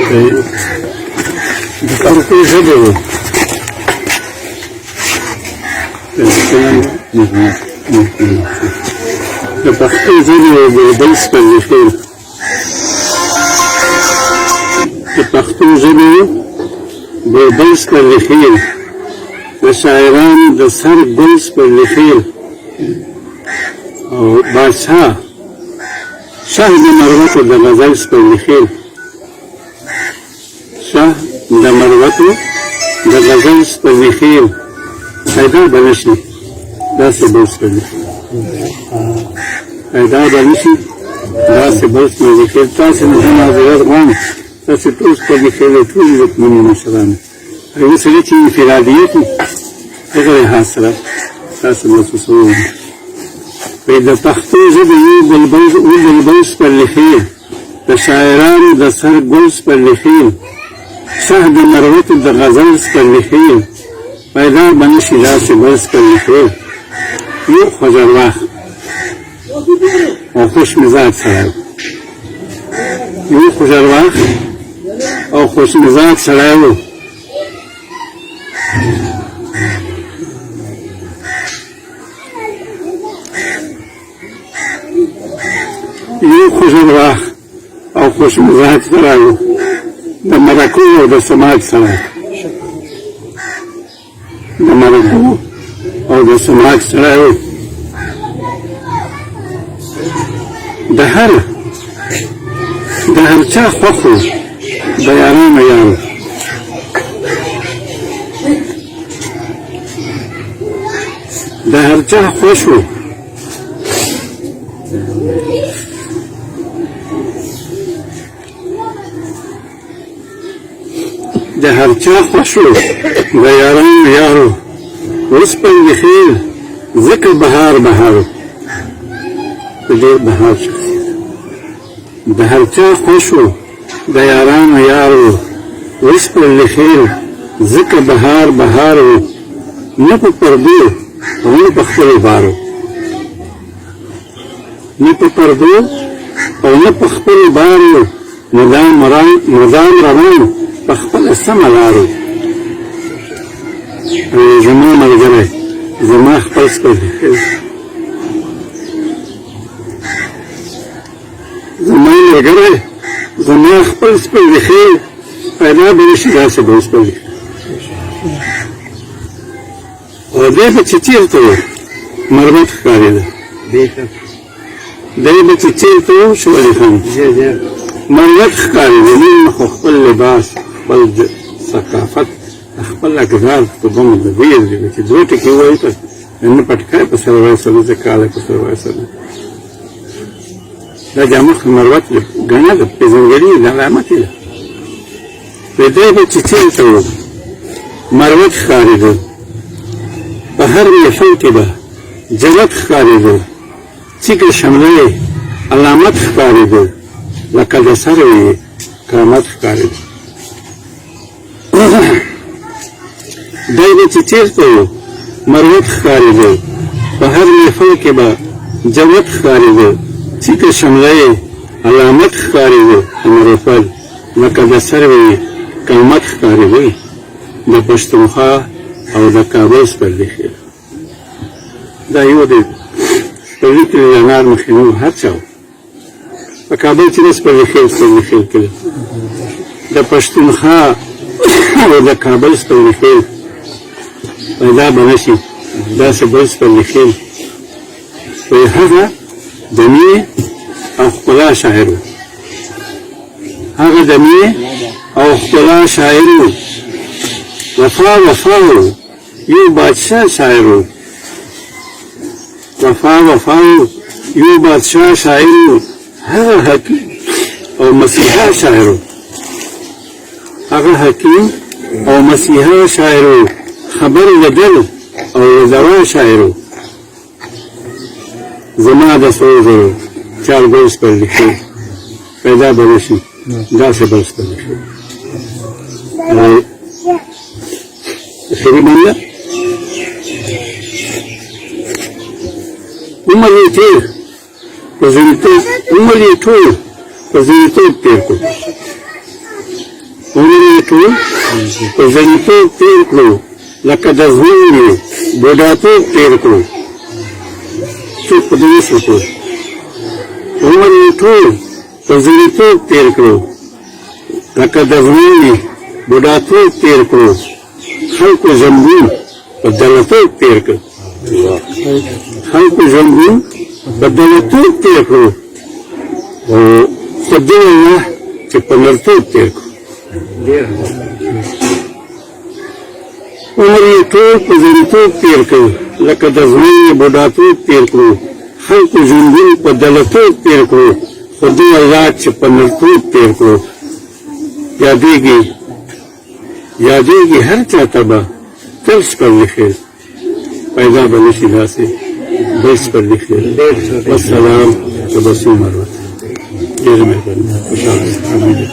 د پښتو ژبې و د پښتو ژبې و بلبل سپرلي د پښتو ژبې و بلبل سپرلي خیل د شاعرانو د سر ګل سپرلي خیل او بادشاه شاه د مروتو د غزل سپرلي خیل شاه د مروتو د غزل سپرلي خیل پیدا به نشي داسې بل سپرلي خیل پیدا به نشي داسې بل سپرلي خیل تاسې نه زه معذرت غواړم تاسې ټول سپرلي خیل ټول زکمني مشرانو یو سړي چې انفرادیت وي هغه لحاظ سره تاسو محسوس ووایي د پښتو ژبې یو بلبل سپرلي خیل د شاعرانو د سر ګل سپرلي خیل شاه د مروتو د غزل سپرلي خیل پیدا به نشي داسې بل سپرلي خیل یو خوږرواخ او خوش مزاج سړی یو خوږرواخ او خوش مزاج سړی و یو خوږرواخ او خوش مزاج سړی و د مرکو او د سماج سړی د مرکو او د سماج سړی و د هر چا خوښ و د یارانو یار د هر چا خوښ و د هر چا خوښ و د یارانو یارو وسپرلي خیل ځکه بهار بهارو په ډېر بهار شخصیت د هر چا خوښ و د یارانو یارو وسپرلي خیل ځکه بهار بهارو نه په پردو او نه په خپلو بارو نه په پردو او نه په خپلو بارو مدام روان په خپله سمه لارو زما ملګری زما خپل سپرلي خیل زما ملګری زما خپل سپرلي خیل پیدا به نشي داسې بل سپرلي خیل او دی به چې چېرته و مربت ښکارېده دی به چې چېرته و شولي خان مربت ښکارېده نن خو خپل لباس خپل ثقافت خپل اقدار په بڼه د ویل دي چې دوه ټکي ووایي که نه پټکای په سر وایسله زه کالی په سر وایسله دا جامه خو مروت ګڼه ده پېژندګلي د علامت یې ده په دی به چې چېرته و مروت ښکارېده په هر محفل کې به جنت ښکارېده څیګه شمله یې علامت ښکارېده لکه د سره یې کرامت ښکارېده دی به چې چېرته و مروت ښکارېده په هر محفل کې به جنت ښکارېده څیګه شمله یې علامت ښکارېده امرفل لکه د سره یې کرامت ښکارېده د پښتونخوا او د کابل سپرلي خیل دا یو د سپرلي کلي د انار مخینو هر چا و په کابل کې د سپرلي خیل کلي د پښتونخوا او د کابل سپرلي خیل پیدا به نشي داسې بل سپرلي خیل وایي هغه د مینې او ښکلا شاعر و هغه د مینې او ښکلا شاعر و وفا و یو بادشاه شاعر و وفا و یو بادشاه شاعر و هغه حکیم او مسیحا شاعر و هغه حکیم او مسیحا شاعر و خبر له دل او له دوا شاعر و زما د سرو زرو چار ګل سپرلي خیل پیدا به نشي داسې بل سپرلي خیل خیری بنده عمر یې تېر په زړیتوب عمر یې ټول په زړیتوب تېر کړو عمرې ټول په زړیتوب تېر کړو لکه د ژوند یې بوډاتوب تېر کړو څوک په دې نشي پوه عمر یې ټول په زړیتوب تېر کړو لکه د ژوند یې بوډاتوب تېر کړو خلکو ژوندون په دلتوب تېر کړو خلکو ژوندون په دلتوب تېر کړو او خدای الله چې په مرتوب تېر کړو عمر یې ټول په زړیتوب تېر کړو لکه د ژوند یې بوډاتوب تېر کړو خلکو ژوندون په دلتوب تېر کړو خدای الله چې په مرتوب تېر کړو یادېږي هر چا ته به تل سپرلی خیر پیدا به نشي داسې بل سپرلی خیر والسلام تبسم مروت ډېر مهرباني خوشحاله